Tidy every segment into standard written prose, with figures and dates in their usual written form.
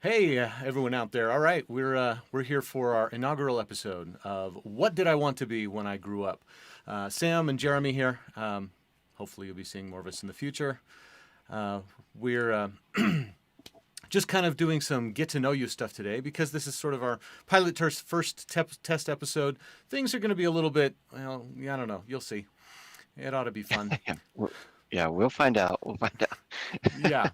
Hey, everyone out there. All right, we're here for our inaugural episode of What Did I Want to Be When I Grew Up? Sam and Jeremy here. Hopefully, you'll be seeing more of us in the future. Uh, we're just kind of doing some get to know you stuff today because this is sort of our first test episode. Things are going to be a little bit, well, yeah, I don't know. You'll see. It ought to be fun. Yeah, yeah, we'll find out. We'll find out. Yeah.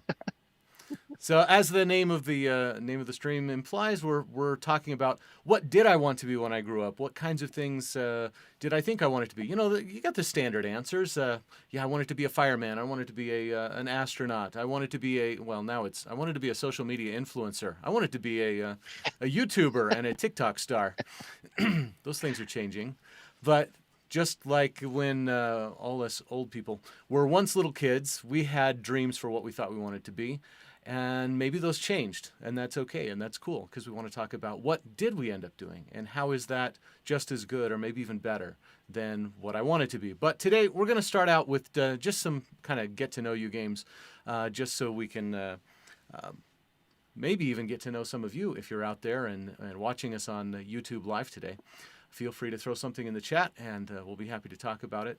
So, as the name of the stream implies, we're talking about what did I want to be when I grew up? What kinds of things did I think I wanted to be? You got the standard answers. Yeah, I wanted to be a fireman. I wanted to be an astronaut. I wanted to be I wanted to be a social media influencer. I wanted to be a YouTuber and a TikTok star. Those things are changing, but just like when all us old people were once little kids, we had dreams for what we thought we wanted to be. And maybe those changed, and that's okay, and that's cool, because we want to talk about what did we end up doing, and how is that just as good, or maybe even better, than what I wanted to be. But today, we're going to start out with just some kind of get-to-know-you games, just so we can maybe even get to know some of you if you're out there and watching us on YouTube Live today. Feel free to throw something in the chat, and we'll be happy to talk about it.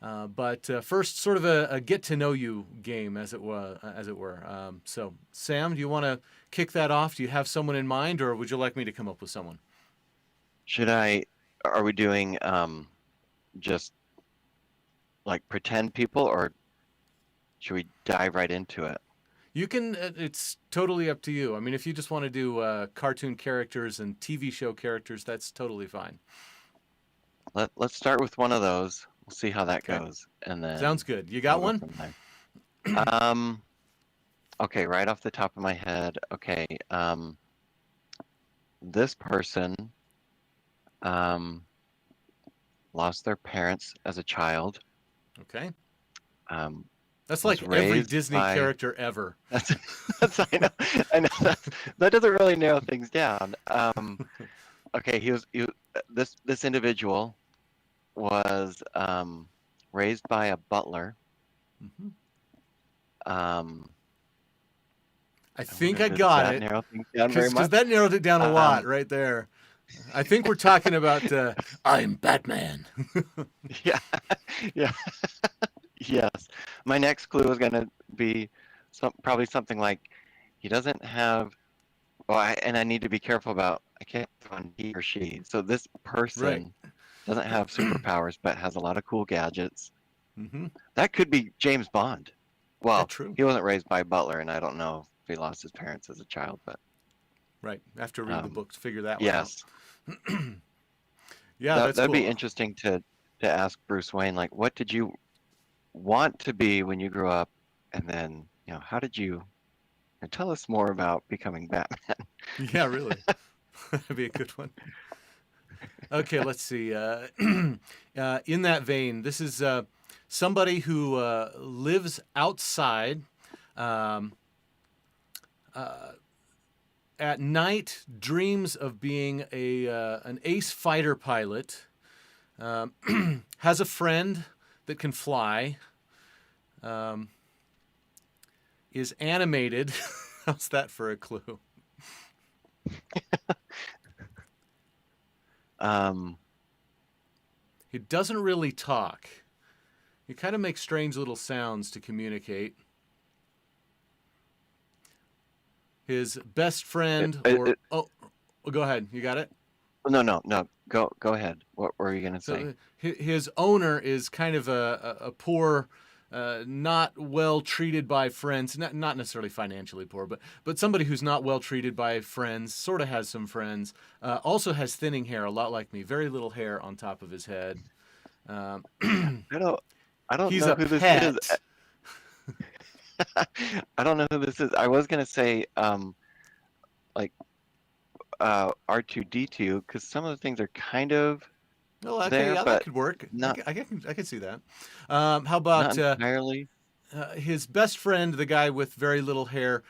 But first, sort of a get to know you game, as it were. So, Sam, do you want to kick that off? Do you have someone in mind, or would you like me to come up with someone? Are we doing just like pretend people, or should we dive right into it? You can. It's totally up to you. I mean, if you just want to do cartoon characters and TV show characters, that's totally fine. Let's start with one of those. We'll see how that Okay, goes, and then sounds good. You got we'll go one? from there. Um, okay, right off the top of my head. Okay, this person um lost their parents as a child. Okay, Um, that's was like every raised Disney by character ever. that's, I know that doesn't really narrow things down. Okay, this individual was raised by a butler. Hmm. Um, I I think wonder, I does got that it, narrow things down very because much? that narrowed it down a lot Um, right there. I think we're talking about I'm Batman. yeah, yeah, yes. My next clue is going to be probably something like he doesn't have. Well, and I need to be careful about. I can't put on he or she. So this Right. person doesn't have superpowers, but has a lot of cool gadgets. Hmm. That could be James Bond. Yeah, Well, true. he wasn't raised by a butler, and I don't know if he lost his parents as a child, but Right. I have to read the um, book to figure that one out. yes, Yeah, that's that'd be cool. interesting to ask Bruce Wayne, like, what did you want to be when you grew up, and then how did you tell us more about becoming Batman? Yeah, really. That'd be a good one. Okay, let's see. In that vein, this is somebody who lives outside. Um, at night, dreams of being an ace fighter pilot. Um, has a friend that can fly. Um, is animated. How's that for a clue? Um, He doesn't really talk. He kind of makes strange little sounds to communicate. His best it, friend, it, or it, oh, go ahead. You got it. no, no, no. Go ahead. What were you gonna say? So his owner is kind of a poor, not well treated by friends. Not necessarily financially poor, but somebody who's not well treated by friends. Sort of has some friends. Also has thinning hair, a lot like me. Very little hair on top of his head. Um, Yeah, I don't he's know a who this is. pet. I don't know who this is. I was gonna say like R2D2 because some of the things are kind of Oh, okay, there, yeah, that but could work. not I can see that. How not about entirely. his best friend, the guy with very little hair,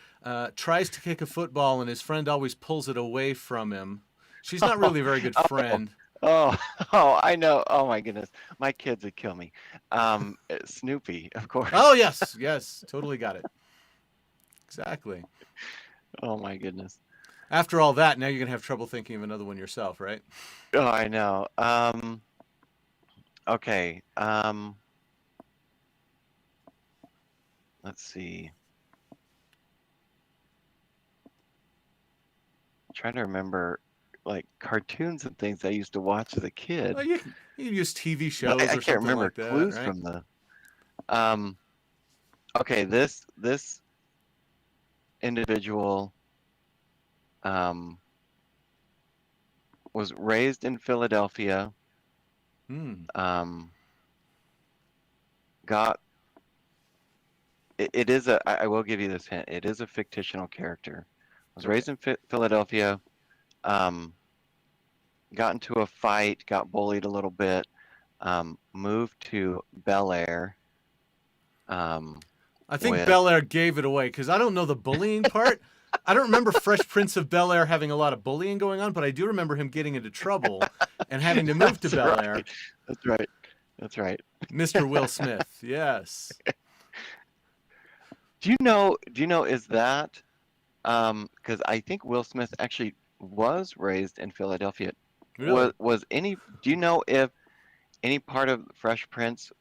tries to kick a football, and his friend always pulls it away from him. She's not really a very good Oh, friend. oh, oh, I know. Oh my goodness. My kids would kill me. Snoopy, of Oh course. yes, yes, totally got it. Exactly. Oh my goodness. After all that, now you're gonna have trouble thinking of another one yourself, right? Oh, I know. Okay. Let's see. Trying to remember like cartoons and things I used to watch as a Well, kid. you use TV But shows I or can't something remember like that, clues right? from the um okay, this individual um was raised in Philadelphia, Hmm. um got it is a I will give you this hint. It is a fictional character. Was Okay. raised in Philadelphia, um got into a fight, got bullied a little bit, moved to Bel Air, um I think with Bel Air gave it away because I don't know the bullying part. I don't remember Fresh Prince of Bel Air having a lot of bullying going on, but I do remember him getting into trouble and having to move to that's Bel right. Air. That's right. That's right. Mr. Will Smith, yes. Do you know is that because I think Will Smith actually was raised in Philadelphia. Was Really? was any do you know if any part of Fresh Prince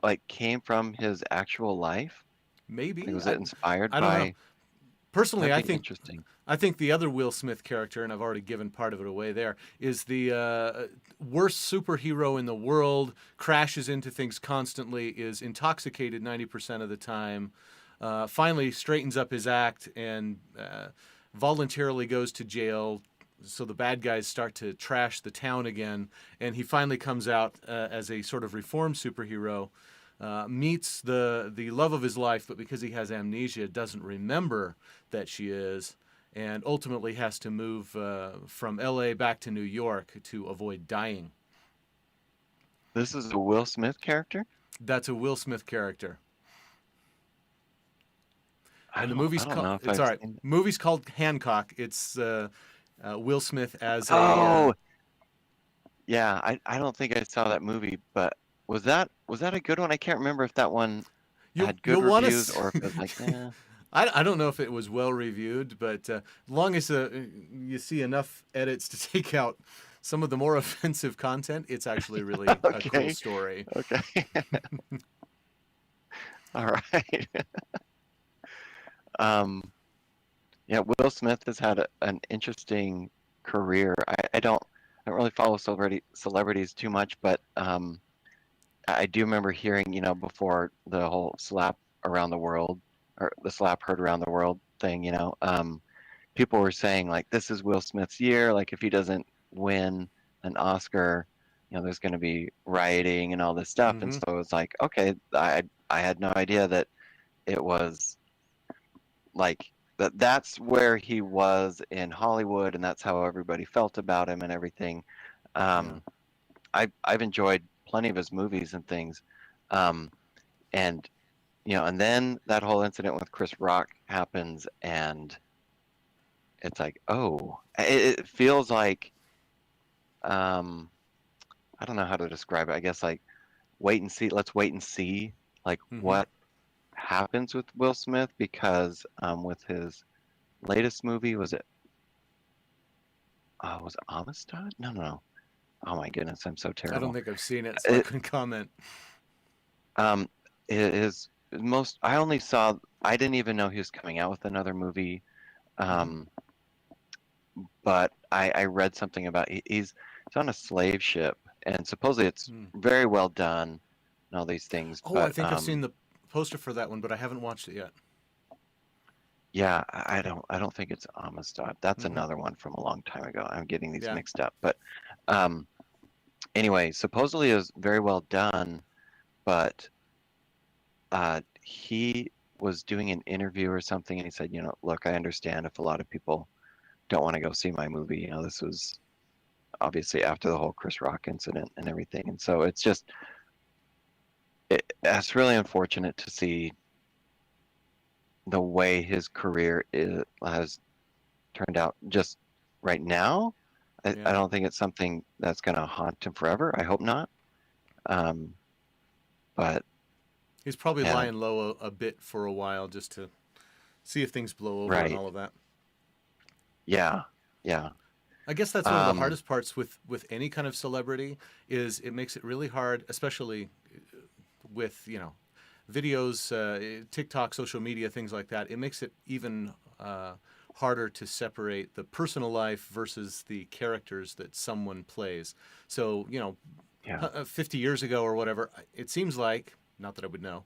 like came from his actual life? Like Maybe. was it inspired I don't know. by Personally, that'd be interesting. I think the other Will Smith character, and I've already given part of it away there, is the worst superhero in the world, crashes into things constantly, is intoxicated 90% of the time, finally straightens up his act, and voluntarily goes to jail. So the bad guys start to trash the town again, and he finally comes out as a sort of reformed superhero. Meets the love of his life, but because he has amnesia, doesn't remember that she is, and ultimately has to move from L.A. back to New York to avoid dying. This is a Will Smith character? That's a Will Smith character, I and the don't I movie's don't called. know if It's I've all right. seen it. Movie's called Hancock. It's Will Smith as a. Oh, yeah, I don't think I saw that movie, but was that a good one? I can't remember if that one had good You'll want reviews to. or if it was like, eh. I don't know if it was well reviewed, but long as you see enough edits to take out some of the more offensive content, it's actually really a cool Okay. story. Okay. All right. Um, yeah, Will Smith has had an interesting career. I don't really follow celebrities too much, but I do remember hearing, before the whole slap around the world or the slap heard around the world thing, people were saying like this is Will Smith's year. Like if he doesn't win an Oscar, there's going to be rioting and all this stuff. And Hmm. so it was like, okay, I had no idea that it was like that's where he was in Hollywood, and that's how everybody felt about him and everything. Yeah. Um, I've enjoyed plenty of his movies and things, um, and and then that whole incident with Chris Rock happens, and it's like, oh, it feels like um, I don't know how to describe it. I guess like wait and see. Let's wait and see like Hmm. what happens with Will Smith because with his latest movie was it Amistad? No, no, no. Oh my goodness, I'm so I don't terrible. think I've seen it, so I It couldn't comment. um it is most I only saw I didn't even know he was coming out with another movie. Hmm. Um but I read something about he's on a slave ship and supposedly it's Hmm. very well done and all these things, Oh, I but think I've seen the poster for that one, but I haven't watched it yet. yeah, I don't think it's Amistad. That's Hmm. another one from a long time ago. I'm getting these Yeah. mixed up. But um anyway, supposedly it was very well done, but he was doing an interview or something, and he said, look, I understand if a lot of people don't want to go see my movie. This was obviously after the whole Chris Rock incident and everything, and so it's really unfortunate to see the way his career has turned out just right now. I Yeah. don't think it's something that's going to haunt him forever. I hope not. Um, but He's probably yeah, lying low a bit for a while just to see if things blow over and right. all of that. Yeah. Yeah. I guess that's one of the Um, hardest parts with any kind of celebrity is it makes it really hard, especially with videos, TikTok, social media, things like that. It makes it even harder to separate the personal life versus the characters that someone plays. So 50 years ago or whatever, it seems like, not that I would know,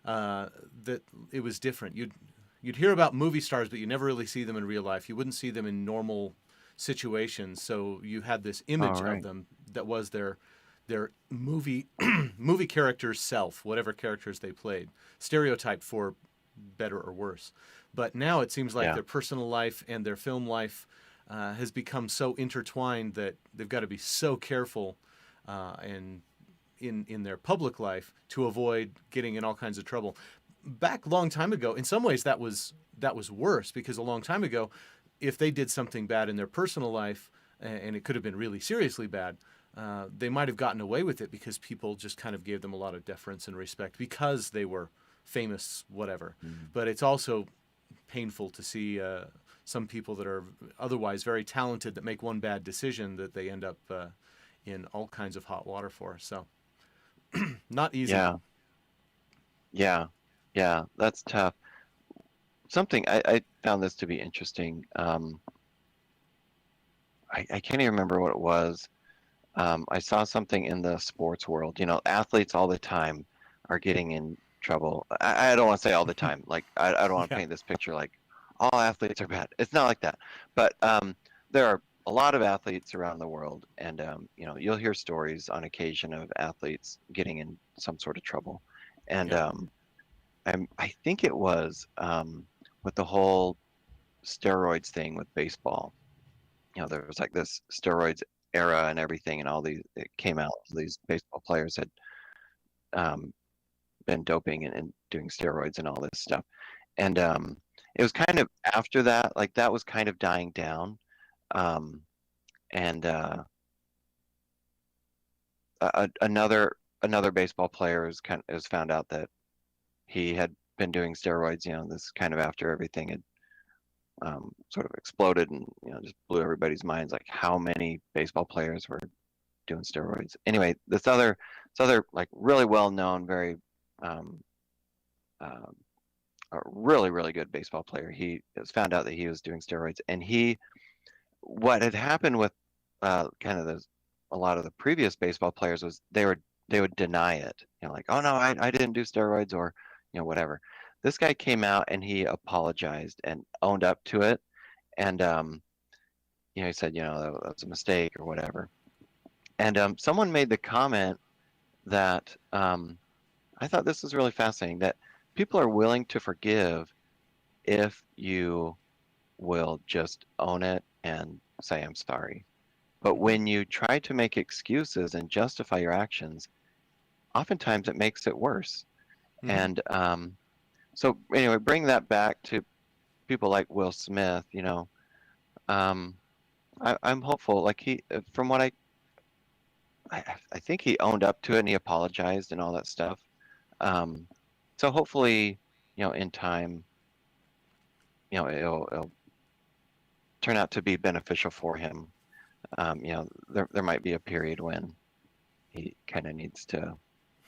that it was different. You'd hear about movie stars, but you never really see them in real life. You wouldn't see them in normal situations. So you had this all image of right. them that was their movie movie character's self, whatever characters they played, stereotyped for better or worse. But now it seems like Yeah. their personal life and their film life has become so intertwined that they've got to be so careful and in their public life to avoid getting in all kinds of trouble. Back a long time ago, in some ways that was worse because a long time ago, if they did something bad in their personal life, and it could have been really seriously bad, they might have gotten away with it because people just kind of gave them a lot of deference and respect because they were famous, whatever. Mm. But it's also painful to see some people that are otherwise very talented that make one bad decision that they end up in all kinds of hot water for. So not easy. Yeah. Yeah. Yeah. That's tough. Something I found this to be interesting. I can't even remember what it was. I saw something in the sports world. You know, athletes all the time are getting in trouble. I don't want to say all the time. Like, I don't want to Yeah. paint this picture like all athletes are bad. It's not like that. But there are a lot of athletes around the world, and you know, you'll hear stories on occasion of athletes getting in some sort of trouble. And Yeah. I think it was with the whole steroids thing with baseball. You know, there was like this steroids era and everything, and all these it came out. These baseball players had um, been doping and doing steroids and all this stuff, and it was kind of after that, like that was kind of dying down, um, and another baseball player was found out that he had been doing steroids. You know, this kind of after everything had sort of exploded and just blew everybody's minds, like how many baseball players were doing steroids. Anyway, this other like really well known, very um, uh, a really really good baseball player. He was found out that he was doing steroids, and what had happened with kind of a lot of the previous baseball players was they would deny it. You know, like, oh no, I didn't do steroids, or whatever. This guy came out and he apologized and owned up to it, and he said, that was a mistake or whatever. And someone made the comment that I thought this was really fascinating, that people are willing to forgive if you will just own it and say, I'm sorry. But Hmm. when you try to make excuses and justify your actions, oftentimes it makes it worse. Hmm. And so anyway, bring that back to people like Will Smith. Um, I'm hopeful. Like from what I think he owned up to it and he apologized and all that stuff. Um, so hopefully, in time, it'll turn out to be beneficial for him. There might be a period when he kind of needs to,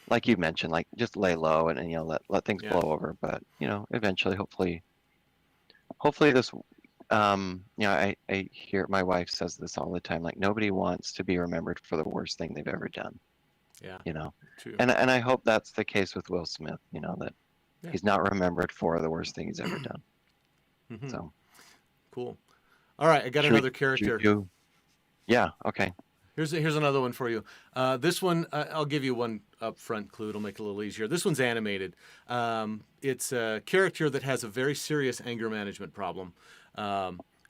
like you mentioned, like just lay low and let things Yeah. blow over. But eventually, hopefully this. I hear my wife says this all the time. Like nobody wants to be remembered for the worst thing they've ever done. Yeah. You know, True. and I hope that's the case with Will Smith. That Yeah. he's not remembered for the worst thing he's ever done. Hmm. So Cool. All right, I got another should we character. do? Yeah. Okay. Here's another one for you. This one, I'll give you one upfront clue. It'll make it a little easier. This one's animated. It's a character that has a very serious anger management problem.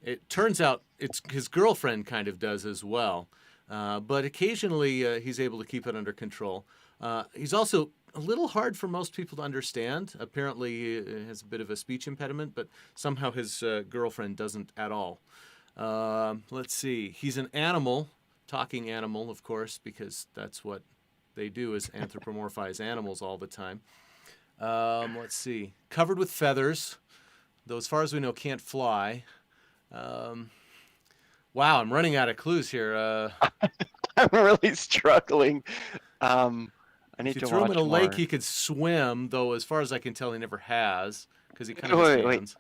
It turns out it's his girlfriend kind of does as well, but occasionally he's able to keep it under control. He's also a little hard for most people to understand. Apparently, he has a bit of a speech impediment, but somehow his girlfriend doesn't at all. Let's see. He's an animal, talking animal, of course, because that's what they do is anthropomorphize animals all the time. Let's see. Covered with feathers, though as far as we know can't fly. Um, Wow, I'm running out of clues here. I'm really struggling. Um, I If need you to threw him in watch a lake, more. he could swim, though as far as I can tell, he never has, because he kind of just Wait. stands.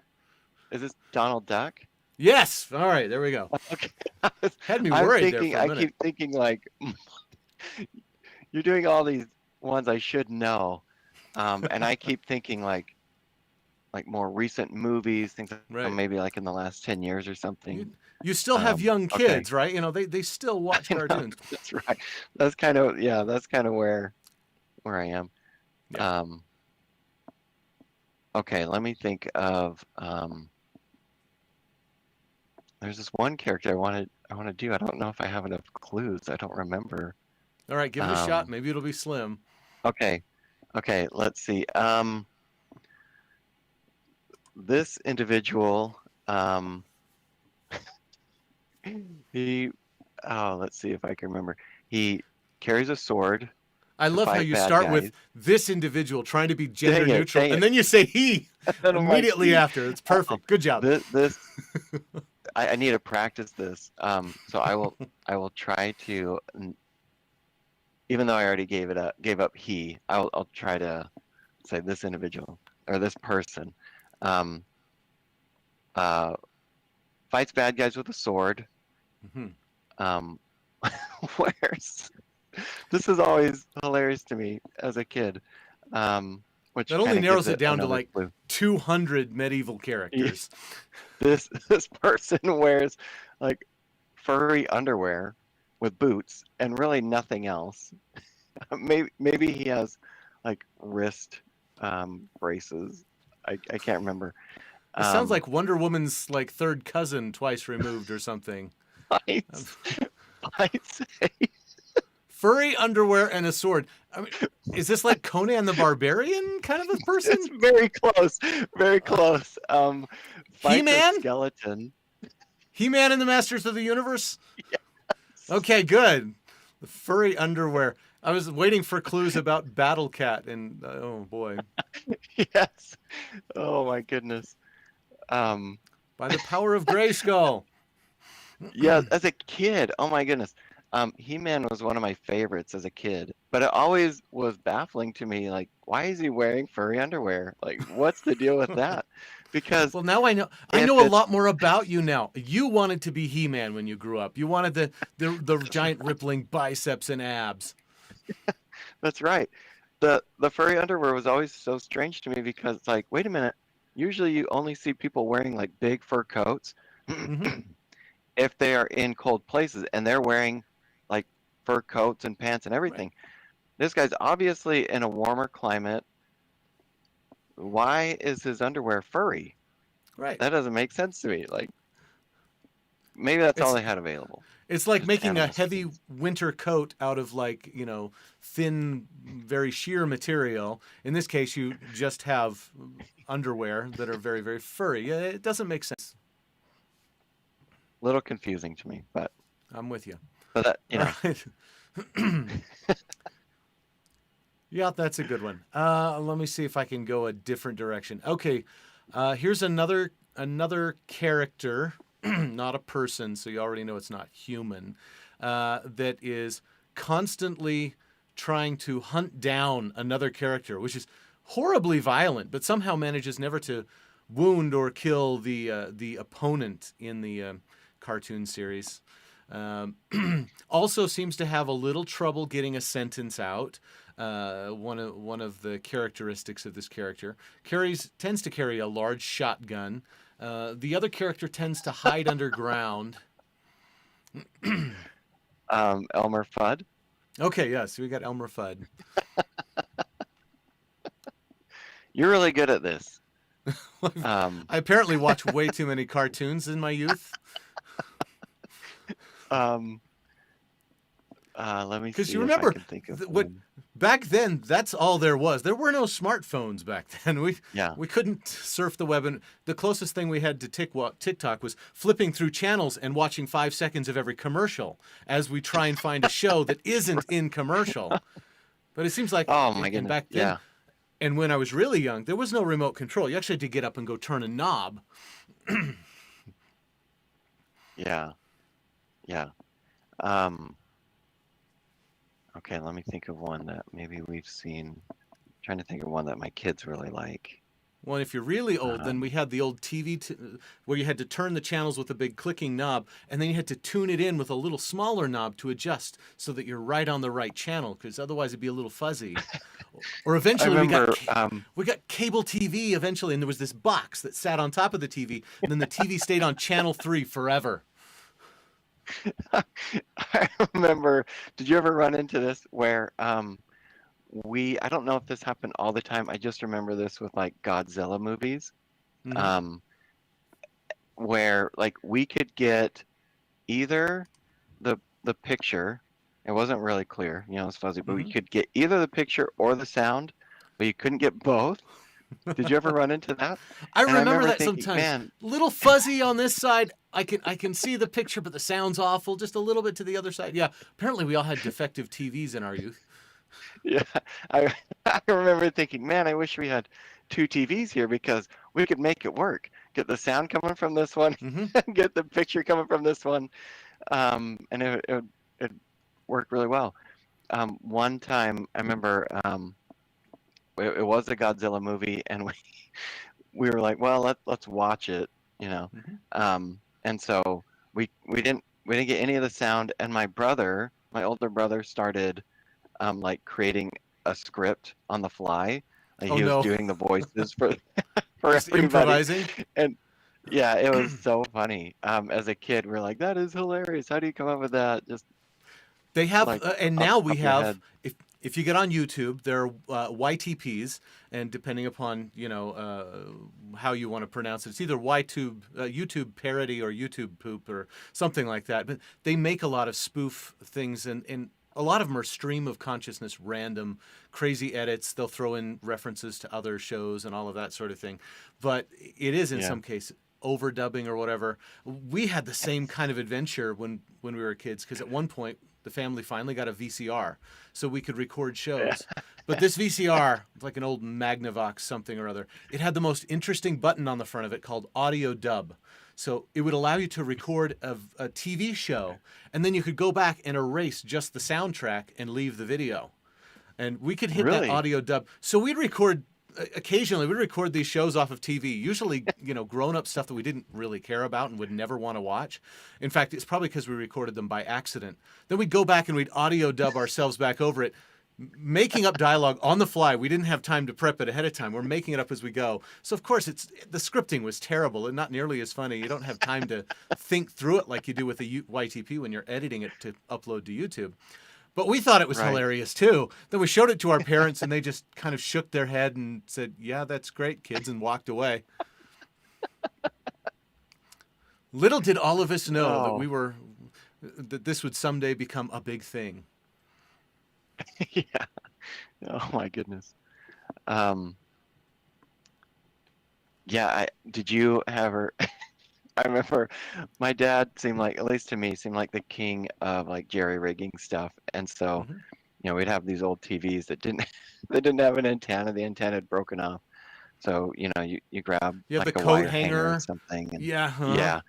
Is this Donald Duck? Yes! All right, there we go. Okay. Had me I'm worried there thinking, for a I minute. keep thinking like you're doing all these ones I should know. And I keep thinking like more recent movies, things from Right. maybe like in the last 10 years or something. You, you still have young Okay. kids, right? You know, they still watch I know, cartoons. that's right. That's kind of, yeah, that's kind of where I am. Yeah. Um, okay, let me think of there's this one character I want to do. I don't know if I have enough clues. I don't remember. All right, give it a shot. Um, Maybe it'll be slim. okay. Okay, let's see. This individual, he, oh, let's see if I can remember. He carries a sword I to love how fight you bad start with guys. this individual trying to be gender neutral, Dang and it. then you say he And I'm like, immediately after. It's oh, perfect. Good job. this I need to practice this. So I will try to, even though I already gave up he, I'll try to say this individual or this person. Um, uh, Fights bad guys with a sword. Hmm. Um, wears. This is always hilarious to me as a kid, which That only kind of gives narrows it it down to another like clue. 200 medieval Yeah, characters. this person wears like furry underwear with boots and really nothing else. Maybe he has like wrist braces. I can't remember. This sounds Um, like Wonder Woman's like third cousin twice removed or something. fights, fights. Furry underwear and a sword. I mean, is this like Conan the Barbarian kind of a It's person? very close, very Uh, close. Fights a He-Man? skeleton. He-Man and the Masters of the Universe? Yes. Okay, good. The furry underwear. I was waiting for clues about Battle Cat, and oh boy. Yes. Oh my goodness. Um, By the power of Grayskull. yeah, as a kid, oh my goodness. He-Man was one of my favorites as a kid, but it always was baffling to me, like, why is he wearing furry underwear? Like, what's the deal with that? Because Well, now I know. I if know a it's, lot more about you now. You wanted to be He-Man when you grew up. You wanted the giant rippling biceps and abs. that's right. The furry underwear was always so strange to me because it's like, wait a minute, usually you only see people wearing like big fur coats Hmm. if they are in cold places and they're wearing like fur coats and pants and Right. everything. This guy's obviously in a warmer climate. Why is his underwear furry? Right. That doesn't make sense to me. Like maybe that's all It's they had available, it's like just making a animal heavy skins. winter coat out of like, thin, very sheer material. In this case, you just have underwear that are very, very furry. Yeah, it doesn't make sense. Little confusing to me, I'm with you. but that All right. Yeah, that's a good one. Let me see if I can go a different direction. Okay, here's another character, not a person, so you already know it's not human. That is constantly trying to hunt down another character, which is horribly violent, but somehow manages never to wound or kill the opponent in the cartoon series. Um, also seems to have a little trouble getting a sentence out. One of the characteristics of this character tends to carry a large shotgun. The other character tends to hide underground. Elmer Fudd. Okay, yes, we got Elmer Fudd. You're really good at this. I apparently watched way too many cartoons in my youth. Um, let me Because you see if I remember can think of what one. back then, that's all there was. There were no smartphones back then. We Yeah. we couldn't surf the web, and the closest thing we had to TikTok was flipping through channels and watching 5 seconds of every commercial as we try and find a show that isn't in commercial. But it seems like, Oh my and goodness. back then, Yeah. and when I was really young, there was no remote control. You actually had to get up and go turn a knob. Yeah. Yeah. Um, okay, let me think of one that maybe we've seen. Trying to think of one that my kids really like. Well, if you're really old, then we Um, had the old TV where you had to turn the channels with a big clicking knob, and then you had to tune it in with a little smaller knob to adjust so that you're right on the right channel, because otherwise it'd be a little fuzzy. Or I eventually remember, we got cable TV eventually, and there was this box that sat on top of the TV, and then the TV stayed on channel 3 forever. I remember, did you ever run into this where I don't know if this happened all the time. I just remember this with like Godzilla movies, Hmm. um, where like we could get either the picture, it wasn't really clear, you know, it's fuzzy, but we Hmm. could get either the picture or the sound, but you couldn't get both. Did you ever run into that? I And I remember remember that thinking, sometimes. man, Little fuzzy on this side. I can see the picture, but the sound's awful. Just a little bit to the other side. Yeah. Apparently, we all had defective TVs in our youth. yeah, I I remember thinking, man, I wish we had two TVs here because we could make it work. Get the sound coming from this one, Hmm. get the picture coming from this one, and it worked really well. One time, I remember it was a Godzilla movie, and we were like, well, let's watch it, you know. Hmm. And so we didn't get any of the sound, and my older brother, started like creating a script on the fly. Like Oh he was no, doing the voices for for just everybody, improvising. and yeah, it was so funny. As a kid, we're like, that is hilarious. How do you come up with that? Just They have, like and off now the we top of your have. head. If you get on YouTube, there are YTPs, and depending upon how you want to pronounce it, it's either YTube, YouTube parody, or YouTube poop, or something like that. But they make a lot of spoof things, and a lot of them are stream of consciousness, random, crazy edits. They'll throw in references to other shows and all of that sort of thing. But it is in Yeah, some cases overdubbing or whatever. We had the same kind of adventure when we were kids, because at one point the family finally got a VCR so we could record yeah, shows. But this VCR, it's like an old Magnavox something or other, it had the most interesting button on the front of it called audio dub. So it would allow you to record a TV show, and then you could go back and erase just the soundtrack and leave the video. And we could hit that really. audio dub. So we'd record occasionally. We'd record these shows off of TV, usually grown-up stuff that we didn't really care about and would never want to watch. In fact, it's probably because we recorded them by accident. Then we'd go back and we'd audio dub ourselves back over it, making up dialogue on the fly. We didn't have time to prep it ahead of time. We're making it up as we go. So of course, it's the scripting was terrible and not nearly as funny. You don't have time to think through it like you do with a YTP when you're editing it to upload to YouTube. But we thought it was Right. hilarious too. Then we showed it to our parents, and they just kind of shook their head and said, "Yeah, that's great, kids," and walked away. Little did all of us know that Oh, this would someday become a big thing. yeah. Oh my goodness. Um, yeah, did you ever I remember my dad seemed like, at least to me, seemed like the king of like jerry rigging stuff. And so, Hmm. we'd have these old TVs that didn't they didn't have an antenna. The antenna had broken off. So, you grab You have the like a coat wire hanger or hanger. something, and Yeah, huh? yeah.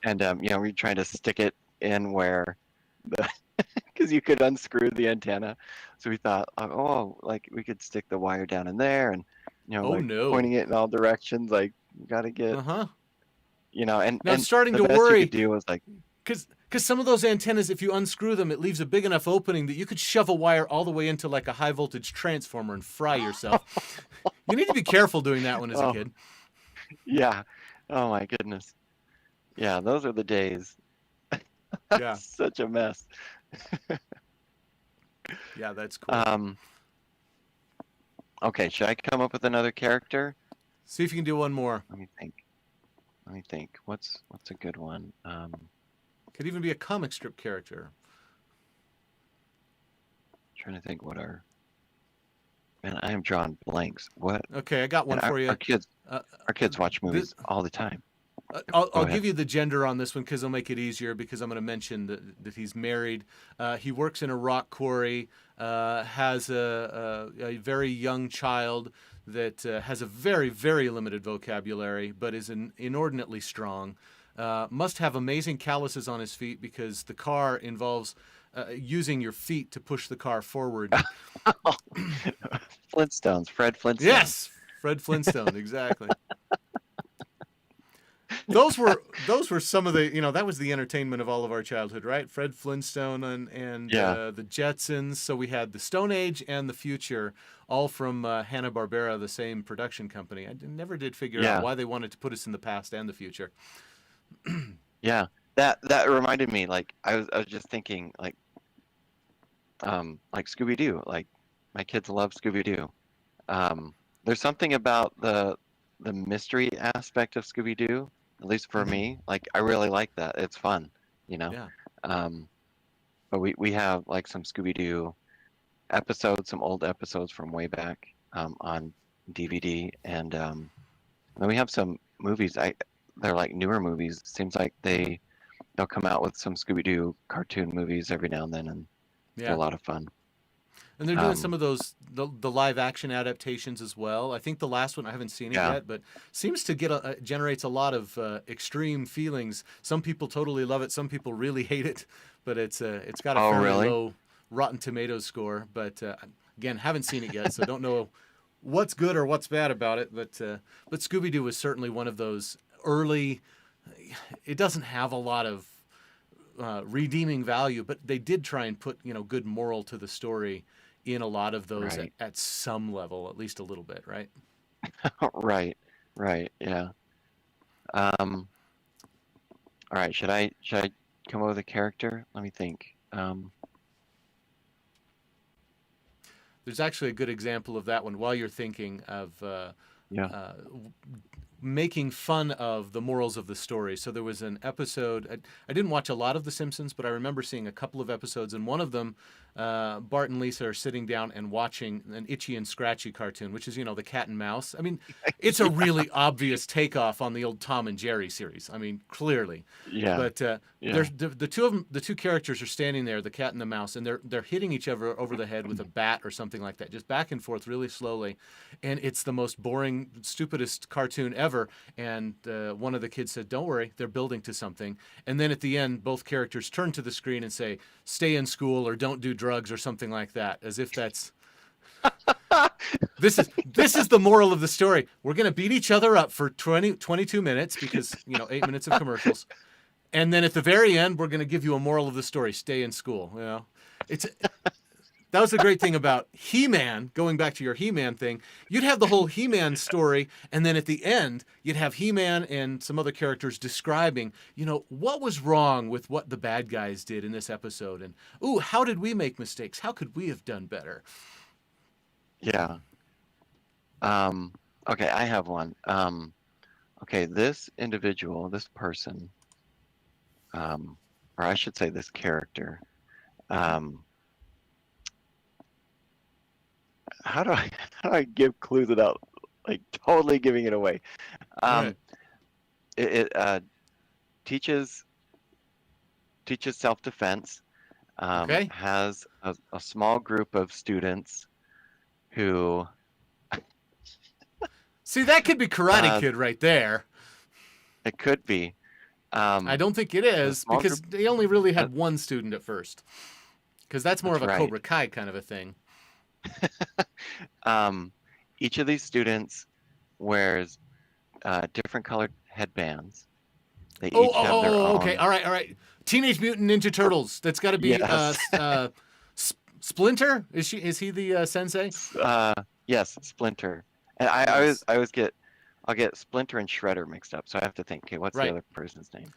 And we're trying to stick it in where the because you could unscrew the antenna. So we thought, oh, like we could stick the wire down in there, and Oh like no. pointing it in all directions, like you got to get, Uh huh. and Now I'm starting the to best you could worry do was like, because some of those antennas, if you unscrew them, it leaves a big enough opening that you could shove a wire all the way into like a high voltage transformer and fry yourself. You need to be careful doing that one as a oh kid. yeah, oh my goodness, yeah, those are the days. Yeah. Such a mess. Yeah, that's cool. Um, okay, should I come up with another character? See if you can do one more. Let me think. Let me think. What's a good one? Could even be a comic strip character. Trying to think what our man. I am drawing blanks. What? Okay, I got one And for you. our kids Uh, our kids watch this, movies all the time. I'll Go ahead. give you the gender on this one because it'll make it easier. Because I'm going to mention that he's married. He works in a rock quarry. Has a very young child that has a very limited vocabulary, but is inordinately strong. must have amazing calluses on his feet because the car involves using your feet to push the car forward. Flintstones, Fred Flintstone. Yes, Fred Flintstone, exactly. Those were some of the, that was the entertainment of all of our childhood, right? Fred Flintstone and Yeah, the Jetsons. So we had the Stone Age and the Future, all from Hanna Barbera, the same production company. Never did figure out yeah, why they wanted to put us in the past and the future. yeah. That reminded me. Like I was just thinking, like Scooby Doo. Like my kids love Scooby Doo. There's something about the mystery aspect of Scooby Doo, at least for Hmm. me. Like I really like that. It's fun, you know. Yeah, Um, but we have like some Scooby Doo episodes, some old episodes from way back on DVD, and then we have some movies. They're like newer movies. Seems like they'll come out with some Scooby Doo cartoon movies every now and then, and they're yeah. a lot of fun. And they're doing some Um, of those the live action adaptations as well. I think the last one I haven't seen it yeah. yet, but seems to generates a lot of extreme feelings. Some people totally love it, some people really hate it, but it's got a Oh, fairly really? low Rotten Tomatoes score. But again, haven't seen it yet, so don't know what's good or what's bad about it. But Scooby Doo was certainly one of those early. It doesn't have a lot of redeeming value, but they did try and put good moral to the story in a lot of those Right. at some level, at least a little bit, right? Right. Right. Yeah. Um, all right. Should I come up with a character? Let me think. There's actually a good example of that one while you're thinking of Yeah. uh, making fun of the morals of the story. So there was an episode. I didn't watch a lot of The Simpsons, but I remember seeing a couple of episodes, and one of them, Bart and Lisa are sitting down and watching an Itchy and Scratchy cartoon, which is the cat and mouse. I mean, it's a really obvious takeoff on the old Tom and Jerry series. I mean, clearly. Yeah. But Yeah. the two of them, the two characters are standing there, the cat and the mouse, and they're hitting each other over the head with a bat or something like that, just back and forth really slowly, and it's the most boring, stupidest cartoon ever. And one of the kids said, "Don't worry, they're building to something." And then at the end, both characters turn to the screen and say, "Stay in school" or "Don't do drugs" or something like that, as if that's this is the moral of the story. We're gonna beat each other up for 22 minutes because 8 minutes of commercials. And then at the very end, we're going to give you a moral of the story: stay in school. It's that was the great thing about He-Man. Going back to your He-Man thing, you'd have the whole He-Man story, and then at the end, you'd have He-Man and some other characters describing, what was wrong with what the bad guys did in this episode, and ooh, how did we make mistakes? How could we have done better? Yeah. Um, okay, I have one. Okay, this individual, this person, or I should say this character, um, how do I how do I give clues without like totally giving it away? All Um, right. it teaches teaches self-defense, Okay. has a small group of students who See, that could be Karate uh, Kid right there. it could be I um, don't think it a is small because group. they only really Uh, had one student at first. Because that's more of that's a right. Cobra Kai kind of a thing. Um, each of these students wears different colored headbands. They Oh, each oh, have their oh, okay. own. All right, all right. Teenage Mutant Ninja Turtles. That's got to be Yes. Splinter. Is he the sensei? Uh, yes, Splinter. And Yes. I'll get Splinter and Shredder mixed up. So I have to think, okay, what's the Right. other person's name?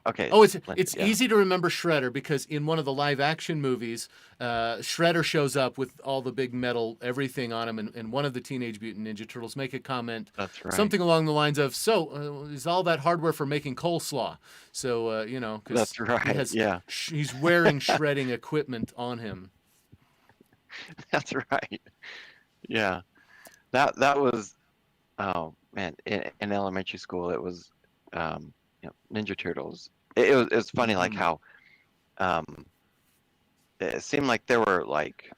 Okay, Oh, Splinter. it's Yeah, easy to remember Shredder because in one of the live action movies, Shredder shows up with all the big metal everything on him, and one of the Teenage Mutant Ninja Turtles make a comment, that's right. something along the lines of, "So, is all that hardware for making coleslaw?" So because That's right. Yeah, he's wearing shredding equipment on him. that's right. Yeah, that was. Oh man, in elementary school, it was Ninja Turtles. It was funny like Hmm. how um, it seemed like there were like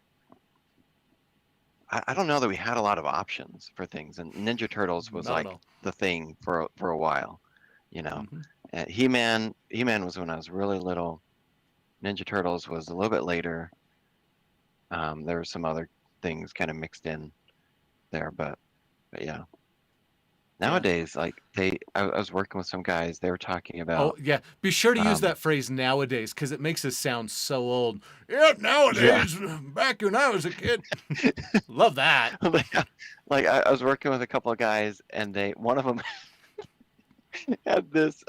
I don't know that we had a lot of options for things, and Ninja Turtles was Not at like all. the thing for a while, you know. Hmm. He-Man was when I was really little. Ninja Turtles was a little bit later. There were some other things kind of mixed in there, but yeah. Yeah. Nowadays, like I was working with some guys. They were talking Oh about, yeah. Be sure to use um, that phrase nowadays because it makes us sound so old. Yeah, yeah, nowadays, back when I was a kid. Love that. like I was working with a couple of guys, and one of them had this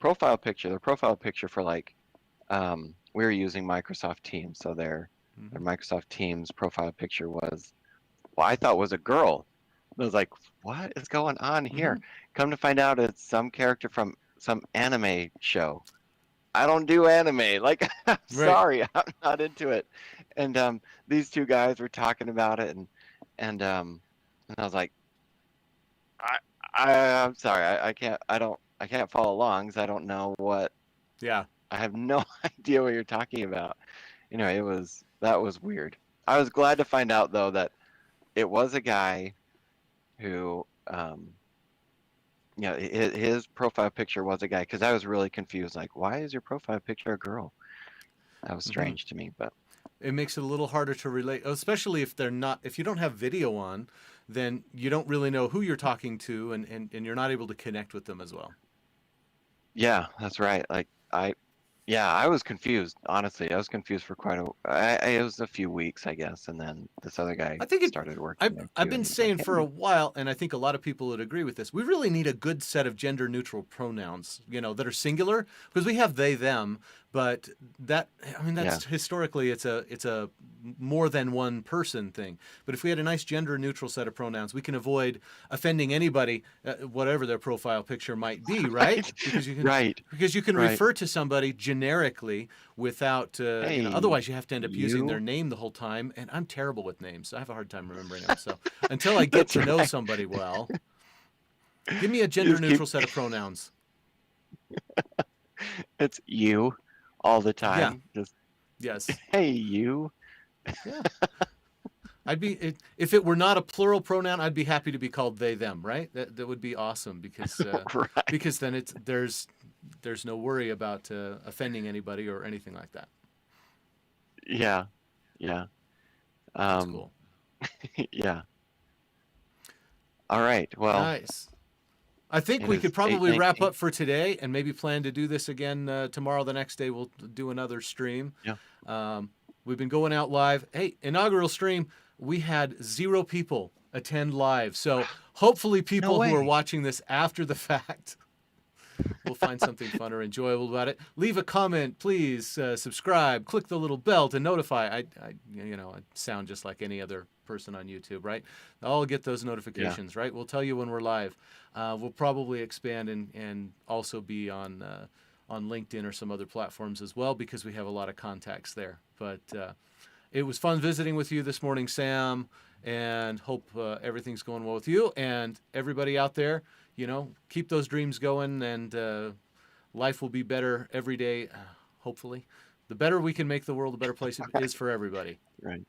profile picture. Their profile picture for like we were using Microsoft Teams, so their Mhm. Microsoft Teams profile picture was, well, I thought was a girl. I was like, what is going on here? Mhm. Come to find out, it's some character from some anime show. I don't do anime. Like, I'm Right. sorry, I'm not into it. And these two guys were talking about it, and I was like, I, I'm sorry, I can't follow along because I don't know what. Yeah. I have no idea what you're talking about. Anyway, that was weird. I was glad to find out though that it was a guy who, his profile picture was a guy, because I was really confused. Like, why is your profile picture a girl? That was Hmm. strange to me, but It makes it a little harder to relate, especially if you don't have video on, then you don't really know who you're talking to, and you're not able to connect with them as well. yeah, that's right. Yeah, I was confused. Honestly, I was confused for it was a few weeks, I guess, and then this other guy I think it. started working I've there I've too, been and he's like, saying for a hey, while, and I think a lot of people would agree with this. We really need a good set of gender neutral pronouns, that are singular, because we have they them, but yeah, that's historically it's a more than one person thing. But if we had a nice gender neutral set of pronouns, we can avoid offending anybody, whatever their profile picture might be, right? right, Because you can right, because you can right. refer to somebody generically without Hey, otherwise you have to end up using their you. name the whole time, and I'm terrible with names. I have a hard time remembering them. So until I get That's to know right. somebody well, give me a gender Just keep neutral set of pronouns. it's you all the Yeah. time. Just Yes. hey, you. Yeah. If it were not a plural pronoun, I'd be happy to be called they them, right? That would be awesome Right. because then there's no worry about offending anybody or anything like that. Yeah, yeah. That's Um, cool. yeah. All right. Well, Nice. I think it we could is probably wrap 8:19. up for today and maybe plan to do this again tomorrow. The next day, we'll do another stream. Yeah. Um, we've been going out live. Hey, inaugural stream, we had 0 people attend live. So hopefully, No people who are way. watching this after the fact will find something fun or enjoyable about it. Leave a comment, please. Subscribe. Click the little bell to notify. I sound just like any other person on YouTube, right? I'll get those Yeah. notifications, right? We'll tell you when we're live. We'll probably expand and also be on LinkedIn or some other platforms as well because we have a lot of contacts there. But it was fun visiting with you this morning, Sam, and hope everything's going well with you and everybody out there. Keep those dreams going, and life will be better every day. Hopefully, the better we can make the world a better place it is for everybody. Right.